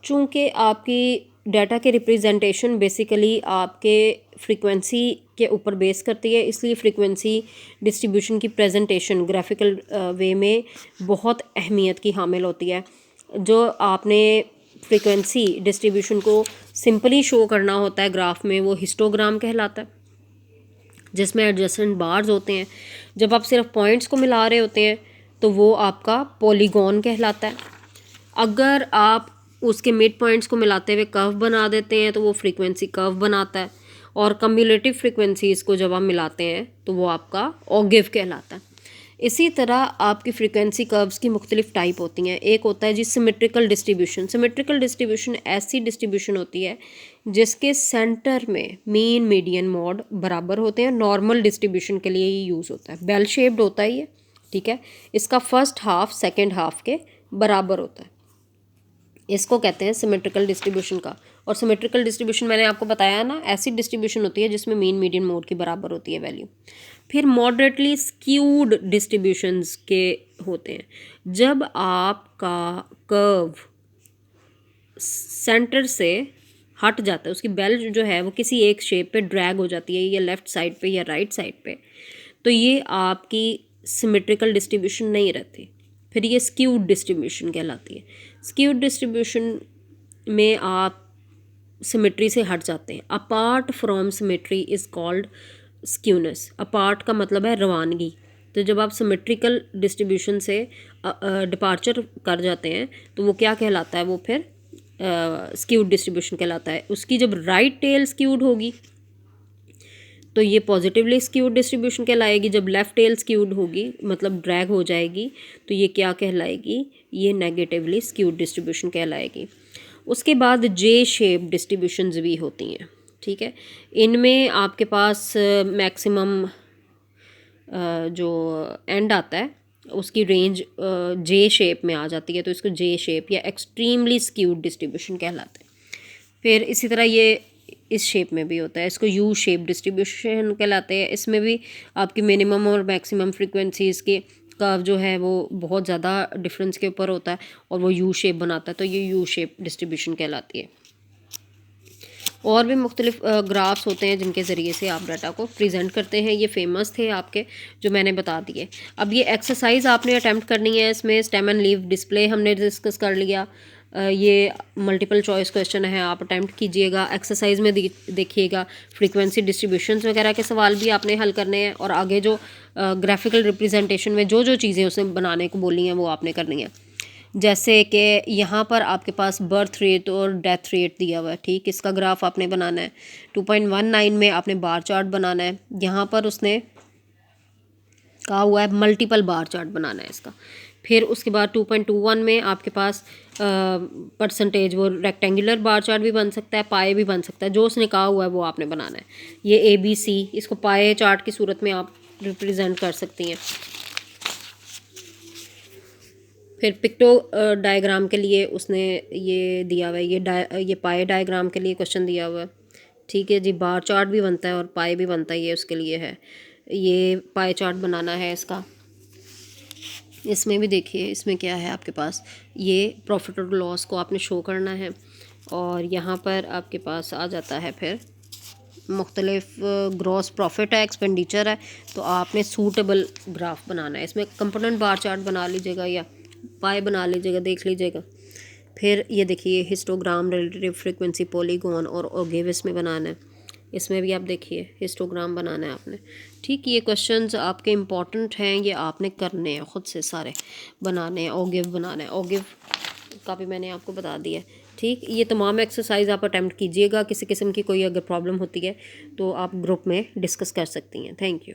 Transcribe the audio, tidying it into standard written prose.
चूँकि आपकी डाटा के रिप्रेजेंटेशन बेसिकली आपके फ्रीक्वेंसी के ऊपर बेस करती है, इसलिए फ्रीक्वेंसी डिस्ट्रीब्यूशन की प्रेजेंटेशन ग्राफिकल वे में बहुत अहमियत की हामिल होती है। जो आपने फ्रीक्वेंसी डिस्ट्रीब्यूशन को सिंपली शो करना होता है ग्राफ में, वो हिस्टोग्राम कहलाता है, जिसमें एडजेसेंट बार्स होते हैं। जब आप सिर्फ पॉइंट्स को मिला रहे होते हैं तो वो आपका पॉलीगॉन कहलाता है। अगर आप उसके मिड पॉइंट्स को मिलाते हुए कर्व बना देते हैं तो वो फ्रीक्वेंसी कर्व बनाता है, और कम्युलेटिव फ्रीक्वेंसीज़ को जब आप मिलाते हैं तो वो आपका ऑगिव कहलाता है। इसी तरह आपकी फ्रीक्वेंसी कर्व्स की मुख्तलिफ टाइप होती हैं। एक होता है जी सिमेट्रिकल डिस्ट्रीब्यूशन। सिमेट्रिकल डिस्ट्रीब्यूशन ऐसी डिस्ट्रीब्यूशन होती है जिसके सेंटर में मीन मीडियन मॉड बराबर होते हैं। नॉर्मल डिस्ट्रीब्यूशन के लिए ये यूज़ होता है। बेल शेप्ड होता है ये, ठीक है। इसका फर्स्ट हाफ सेकेंड हाफ के बराबर होता है। इसको कहते हैं सिमेट्रिकल डिस्ट्रीब्यूशन का। और सिमेट्रिकल डिस्ट्रीब्यूशन मैंने आपको बताया ना, ऐसी डिस्ट्रीब्यूशन होती है जिसमें मीन मीडियन मोड की बराबर होती है वैल्यू। फिर मॉडरेटली स्क्यूड डिस्ट्रीब्यूशंस के होते हैं। जब आपका कर्व सेंटर से हट जाता है, उसकी बेल जो है वो किसी एक शेप पे ड्रैग हो जाती है, या लेफ़्ट साइड पे या राइट साइड पे, तो ये आपकी सिमेट्रिकल डिस्ट्रीब्यूशन नहीं रहती। फिर ये स्क्यूड डिस्ट्रीब्यूशन कहलाती है। स्क्यूड डिस्ट्रीब्यूशन में आप सिमेट्री से हट जाते हैं। Apart from symmetry is called skewness. Apart का मतलब है रवानगी। तो जब आप सिमेट्रिकल डिस्ट्रीब्यूशन से डिपार्चर कर जाते हैं तो वो क्या कहलाता है, वो फिर स्क्यूड डिस्ट्रीब्यूशन कहलाता है। उसकी जब राइट टेल स्क्यूड होगी तो ये पॉजिटिवली स्क्यूड डिस्ट्रीब्यूशन कहलाएगी। जब लेफ़्ट टेल स्क्यूड होगी, मतलब ड्रैग हो जाएगी, तो ये क्या कहलाएगी, ये नेगेटिवली स्क्यूड डिस्ट्रीब्यूशन कहलाएगी। उसके बाद जे शेप डिस्ट्रीब्यूशंस भी होती हैं, ठीक है। इनमें आपके पास मैक्सिमम जो एंड आता है उसकी रेंज जे शेप में आ जाती है, तो इसको जे शेप या एक्सट्रीमली स्क्यूड डिस्ट्रीब्यूशन कहलाते हैं। फिर इसी तरह ये इस शेप में भी होता है, इसको यू शेप डिस्ट्रीब्यूशन कहलाते हैं। इसमें भी आपकी मिनिमम और मैक्सिमम फ्रीक्वेंसीज़ के कर्व जो है वो बहुत ज़्यादा डिफरेंस के ऊपर होता है और वो यू शेप बनाता है, तो ये यू शेप डिस्ट्रीब्यूशन कहलाती है। और भी मुख्तलिफ ग्राफ्स होते हैं जिनके ज़रिए से आप डाटा को प्रेजेंट करते हैं। ये फेमस थे आपके जो मैंने बता दिए। अब ये एक्सरसाइज आपने अटैम्प्ट करनी है। इसमें स्टेम एंड लीव डिस्प्ले हमने डिस्कस कर लिया। ये मल्टीपल चॉइस क्वेश्चन है, आप अटैम्प्ट कीजिएगा। एक्सरसाइज में देखिएगा फ्रीक्वेंसी डिस्ट्रीब्यूशंस वगैरह के सवाल भी आपने हल करने हैं, और आगे जो ग्राफिकल रिप्रेजेंटेशन में जो जो चीज़ें उसे बनाने को बोली हैं वो आपने करनी है। जैसे कि यहाँ पर आपके पास बर्थ रेट और डेथ रेट दिया हुआ है, ठीक। इसका ग्राफ आपने बनाना है। 2.19 में आपने बार चार्ट बनाना है। यहाँ पर उसने कहा हुआ है मल्टीपल बार चार्ट बनाना है इसका। फिर उसके बाद 2.21 में आपके पास परसेंटेज, वो रेक्टेंगुलर बार चार्ट भी बन सकता है, पाए भी बन सकता है। जो उसने कहा हुआ है वो आपने बनाना है। ये ABC, इसको पाए चार्ट की सूरत में आप रिप्रेजेंट कर सकती हैं। फिर पिक्टो डायग्राम के लिए उसने ये दिया हुआ है, ये पाए डायग्राम के लिए क्वेश्चन दिया हुआ है, ठीक है जी। बार चार्ट भी बनता है और पाए भी बनता है, ये उसके लिए है। ये पाए चार्ट बनाना है इसका। इसमें भी देखिए, इसमें क्या है आपके पास, ये प्रॉफिट और लॉस को आपने शो करना है, और यहाँ पर आपके पास आ जाता है फिर मुख्तलिफ ग्रॉस प्रॉफिट है, एक्सपेंडिचर है, तो आपने सूटेबल ग्राफ बनाना है। इसमें कंपोनेंट बार चार्ट बना लीजिएगा या पाए बना लीजिएगा, देख लीजिएगा। फिर ये देखिए हिस्टोग्राम, रिलेटिव फ्रीक्वेंसी, पॉलीगॉन और ओगेविस में बनाना है। इसमें भी आप देखिए हिस्टोग्राम बनाना है आपने, ठीक। ये क्वेश्चंस आपके इम्पॉर्टेंट हैं, ये आपने करने हैं, ख़ुद से सारे बनाने हैं। ओगिव बनाना है, ओगिव का भी मैंने आपको बता दिया, ठीक। ये तमाम एक्सरसाइज आप अटैम्प्ट कीजिएगा। किसी किस्म की कोई अगर प्रॉब्लम होती है तो आप ग्रुप में डिस्कस कर सकती हैं। Thank you.